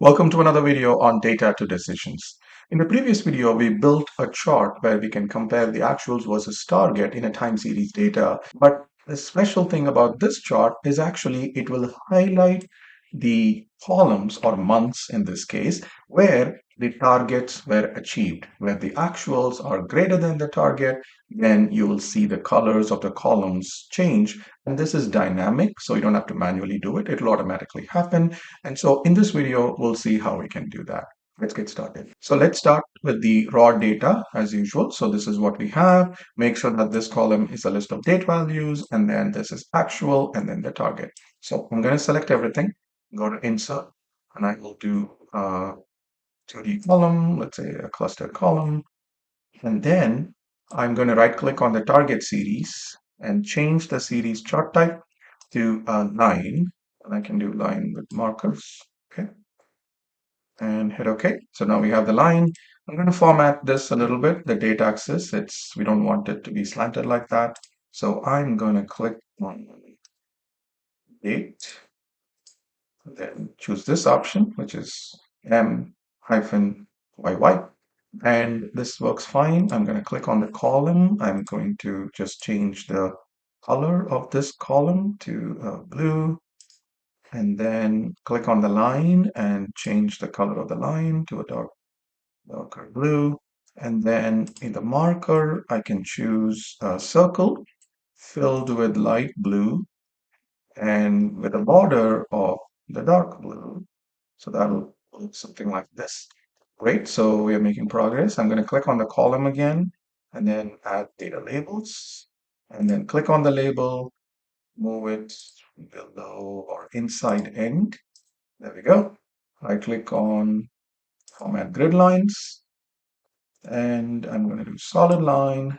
Welcome to another video on data to decisions. In the previous video, we built a chart where we can compare the actuals versus target in a time series data. But the special thing about this chart is actually it will highlight the columns or months in this case where the targets were achieved. Where the actuals are greater than the target, then you will see the colors of the columns change. And this is dynamic, so you don't have to manually do it. It will automatically happen. And so in this video, we'll see how we can do that. Let's get started. So let's start with the raw data as usual. So this is what we have. Make sure that this column is a list of date values, and then this is actual, and then the target. So I'm going to select everything, go to insert, and I will do a 2D column, let's say a clustered column. And then I'm going to right click on the target series and change the series chart type to line. And I can do line with markers. Okay. And hit OK. So now we have the line. I'm going to format this a little bit. The date axis, we don't want it to be slanted like that. So I'm going to click on date, then choose this option, which is M-YY. And this works fine. I'm going to click on the column. I'm going to just change the color of this column to blue, and then click on the line and change the color of the line to a darker blue. And then in the marker, I can choose a circle filled with light blue and with a border of the dark blue. So that'll look something like this. Great, so we are making progress. I'm going to click on the column again and then add data labels, and then click on the label, move it below or inside end. There we go. I click on format grid lines, and I'm going to do solid line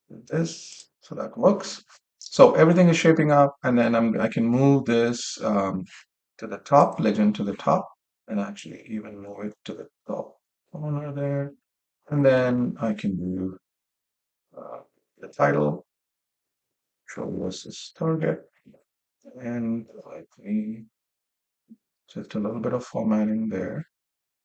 with this, so that works. So everything is shaping up, and then I can move this to the top, legend to the top, and actually even move it to the top corner there. And then I can do the title, show versus target, and let me just a little bit of formatting there.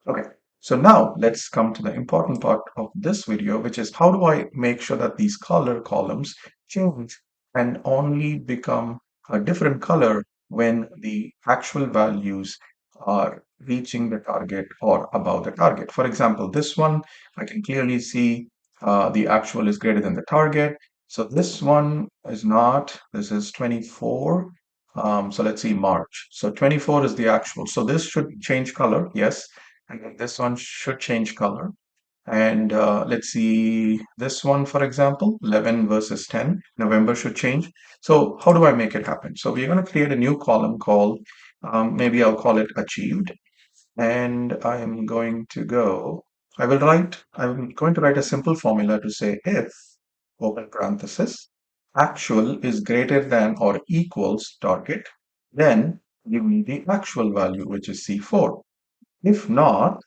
Okay, so now let's come to the important part of this video, which is how do I make sure that these color columns change and only become a different color when the actual values are reaching the target or above the target. For example, this one, I can clearly see the actual is greater than the target. So this one is not, this is 24. So let's see March. So 24 is the actual. So this should change color, yes. And then this one should change color. And let's see this one, for example, 11 versus 10. November should change. So how do I make it happen? So we're going to create a new column called, maybe I'll call it achieved. And I'm going to I'm going to write a simple formula to say if, open parenthesis, actual is greater than or equals target, then give me the actual value, which is C4. If not,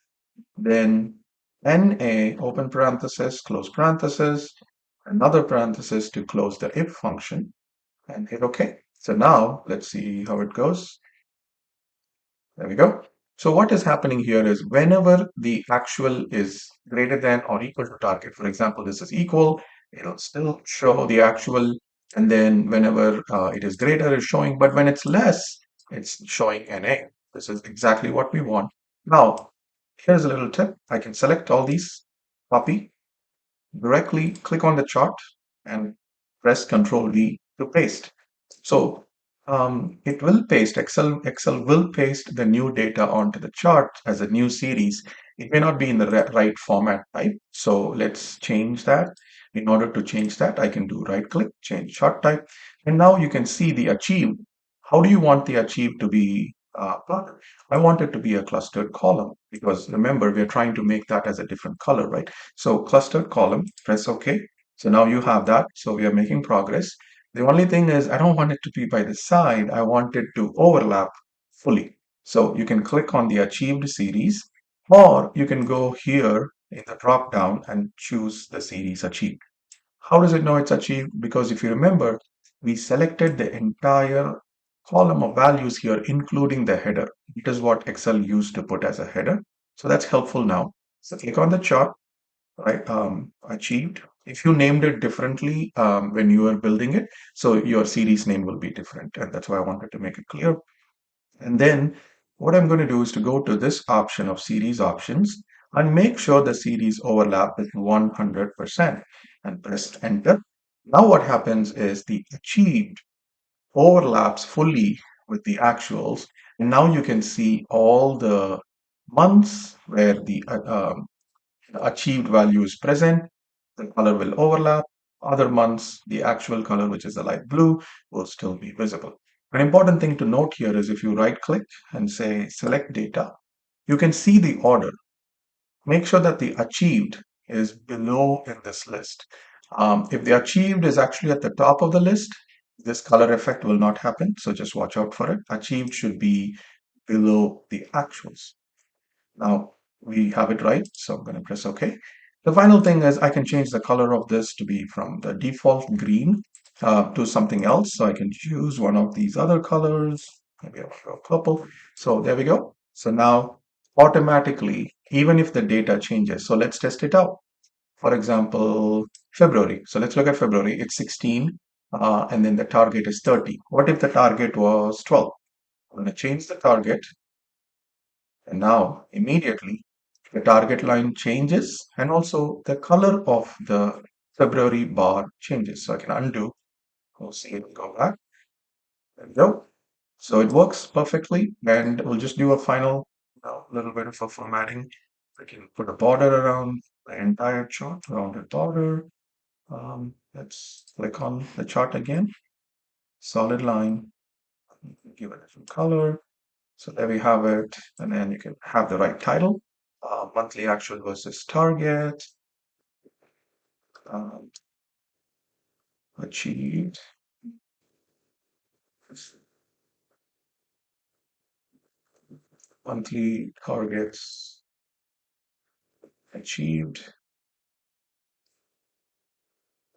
then NA, open parenthesis, close parenthesis, another parenthesis to close the if function, and hit OK. So now let's see how it goes. There we go. So what is happening here is whenever the actual is greater than or equal to target, for example, this is equal, it'll still show the actual, and then whenever it is greater, it's showing, but when it's less, it's showing NA. This is exactly what we want. Now, here's a little tip. I can select all these, copy, directly click on the chart, and press Ctrl V to paste. So it will paste, Excel will paste the new data onto the chart as a new series. It may not be in the right format type. So let's change that. In order to change that, I can do right click, change chart type. And now you can see the achieved. How do you want the achieved to be plotted? I want it to be a clustered column because remember, we're trying to make that as a different color, right? So clustered column, press OK. So now you have that. So we are making progress. The only thing is I don't want it to be by the side. I want it to overlap fully. So you can click on the achieved series, or you can go here in the drop down and choose the series achieved. How does it know it's achieved? Because if you remember, we selected the entire column of values here, including the header. It is what Excel used to put as a header. So that's helpful now. So click on the chart, right? Achieved. If you named it differently when you are building it, so your series name will be different. And that's why I wanted to make it clear. And then what I'm going to do is to go to this option of series options and make sure the series overlap with 100% and press enter. Now what happens is the achieved overlaps fully with the actuals. And now you can see all the months where the achieved value is present. The color will overlap. Other months, the actual color, which is the light blue, will still be visible. An important thing to note here is if you right click and say select data, you can see the order. Make sure that the achieved is below in this list. If the achieved is actually at the top of the list, this color effect will not happen. So just watch out for it. Achieved should be below the actuals. Now we have it right, so I'm going to press OK. The final thing is I can change the color of this to be from the default green to something else. So I can choose one of these other colors. Maybe I'll go purple. So there we go. So now automatically, even if the data changes, so let's test it out. For example, February. So let's look at February. It's 16, and then the target is 30. What if the target was 12? I'm going to change the target. And now immediately the target line changes and also the color of the February bar changes. So I can undo, we'll see it go back. There we go. So it works perfectly. And we'll just do a final little bit of a formatting. I can put a border around the entire chart, rounded border. Let's click on the chart again. Solid line. Give it a different color. So there we have it. And then you can have the right title. Monthly actual versus target. Um, achieved. Monthly targets achieved.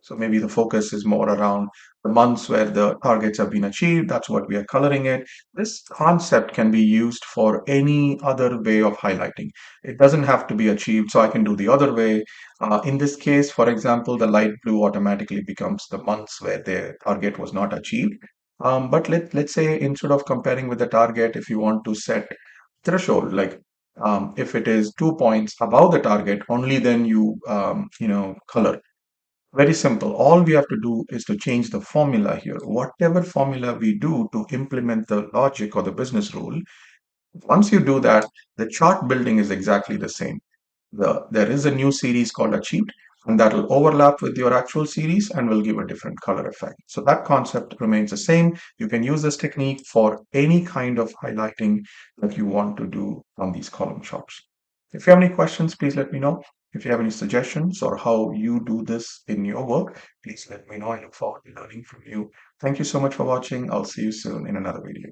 So maybe the focus is more around the months where the targets have been achieved. That's what we are coloring it. This concept can be used for any other way of highlighting. It doesn't have to be achieved, so I can do the other way. In this case, for example, the light blue automatically becomes the months where the target was not achieved. But let's say instead of comparing with the target, if you want to set threshold, like if it is 2 points above the target, only then you color. Very simple. All we have to do is to change the formula here. Whatever formula we do to implement the logic or the business rule, once you do that, the chart building is exactly the same. There is a new series called achieved, and that will overlap with your actual series and will give a different color effect. So that concept remains the same. You can use this technique for any kind of highlighting that you want to do on these column charts. If you have any questions, please let me know. If you have any suggestions or how you do this in your work, please let me know. I look forward to learning from you. Thank you so much for watching. I'll see you soon in another video.